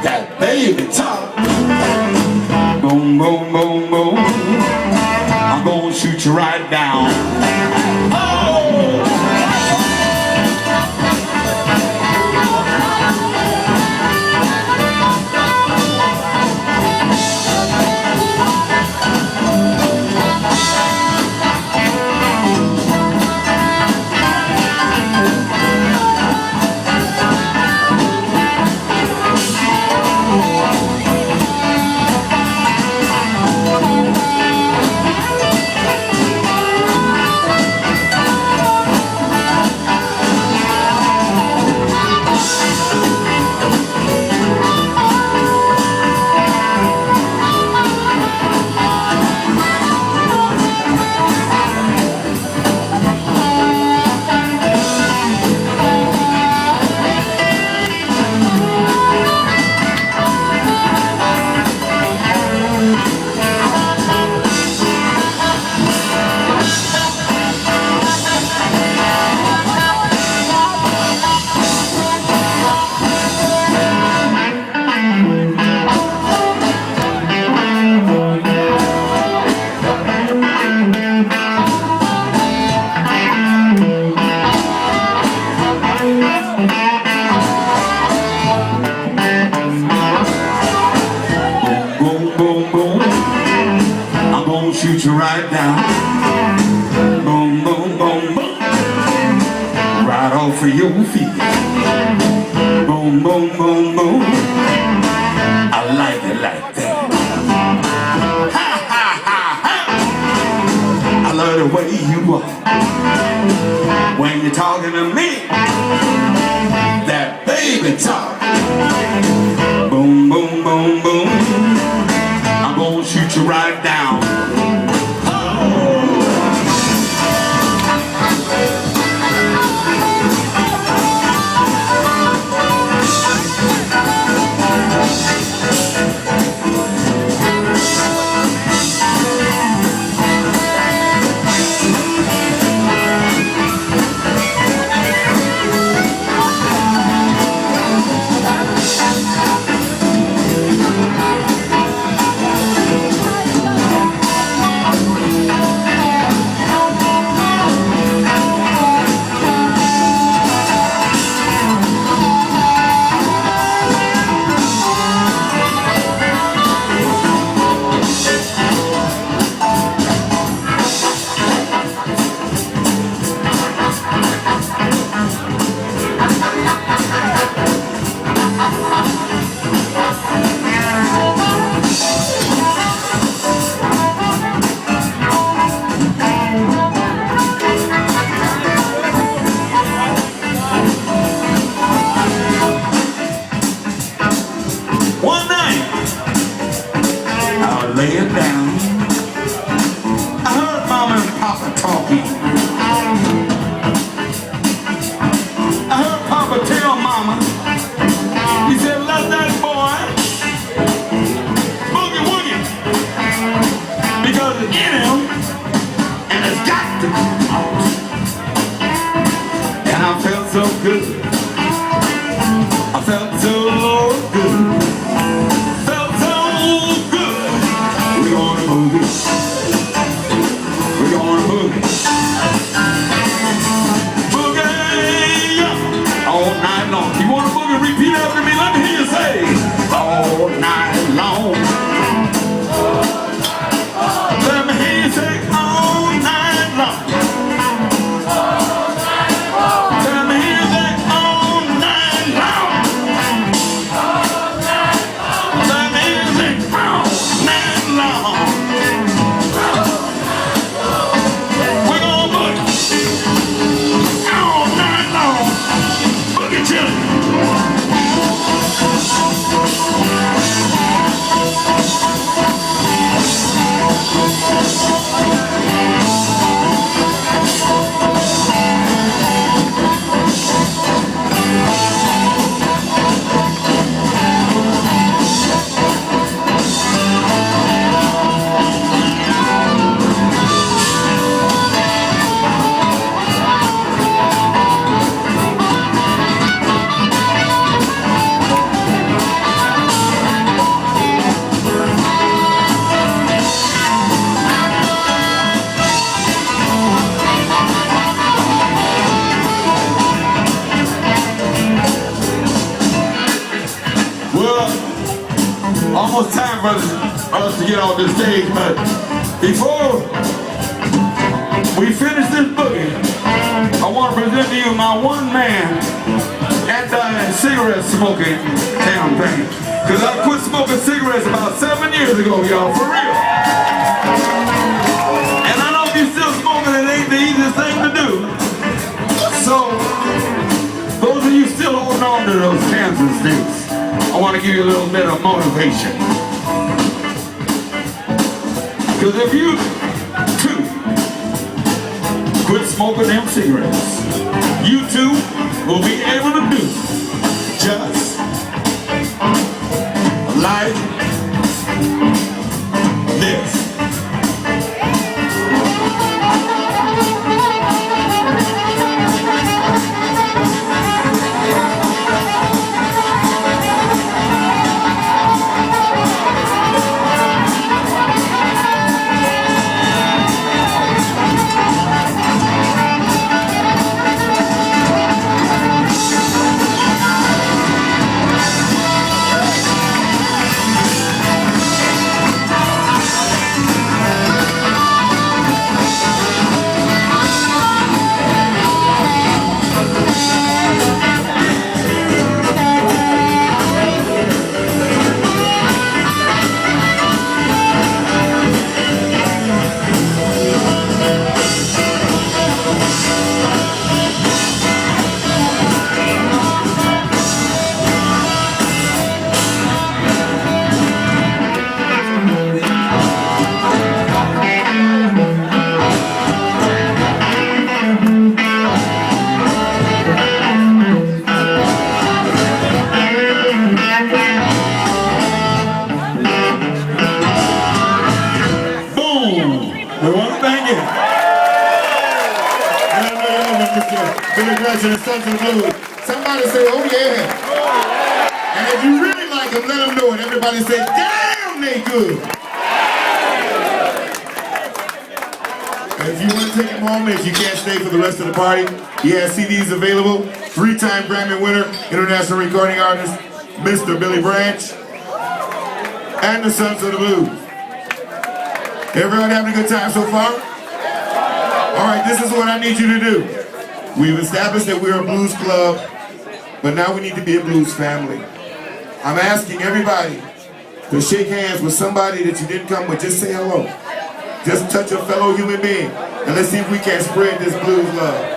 that baby talk. Boom, boom, boom, boom. I'm gonna shoot you right down. Oh! Shoot you right down. Boom, boom, boom, boom. Right off of your feet. Boom, boom, boom, boom. I like it like that. Ha, ha, ha, ha. I love the way you are when you're talking to me. That baby talk. Boom, boom, boom, boom. I'm gonna shoot you right down. Laying down, I heard Mama and Papa talking. I heard Papa tell Mama, he said, let that boy boogie woogie, because it's in him and it's got to come out. And I felt so good. I felt so good. We're gonna boogie. Well, almost time for us to get on this stage, but before we finish this boogie, I want to present to you my one-man anti-cigarette smoking campaign. Because I quit smoking cigarettes about 7 years ago, y'all, for real. And I know if you're still smoking, it ain't the easiest thing to do. So, those of you still holding on to those cancer sticks, I want to give you a little bit of motivation. Because if you, too, quit smoking them cigarettes, you too will be able to do just like this. And the Sons of the Blues. Somebody say, oh yeah. And if you really like them, let them know it. Everybody say, damn, they good. And if you want to take them home, if you can't stay for the rest of the party, he has CDs available. 3-time Grammy winner, international recording artist, Mr. Billy Branch, and the Sons of the Blues. Everyone having a good time so far? All right, this is what I need you to do. We've established that we're a blues club, but now we need to be a blues family. I'm asking everybody to shake hands with somebody that you didn't come with. Just say hello. Just touch a fellow human being, and let's see if we can spread this blues love.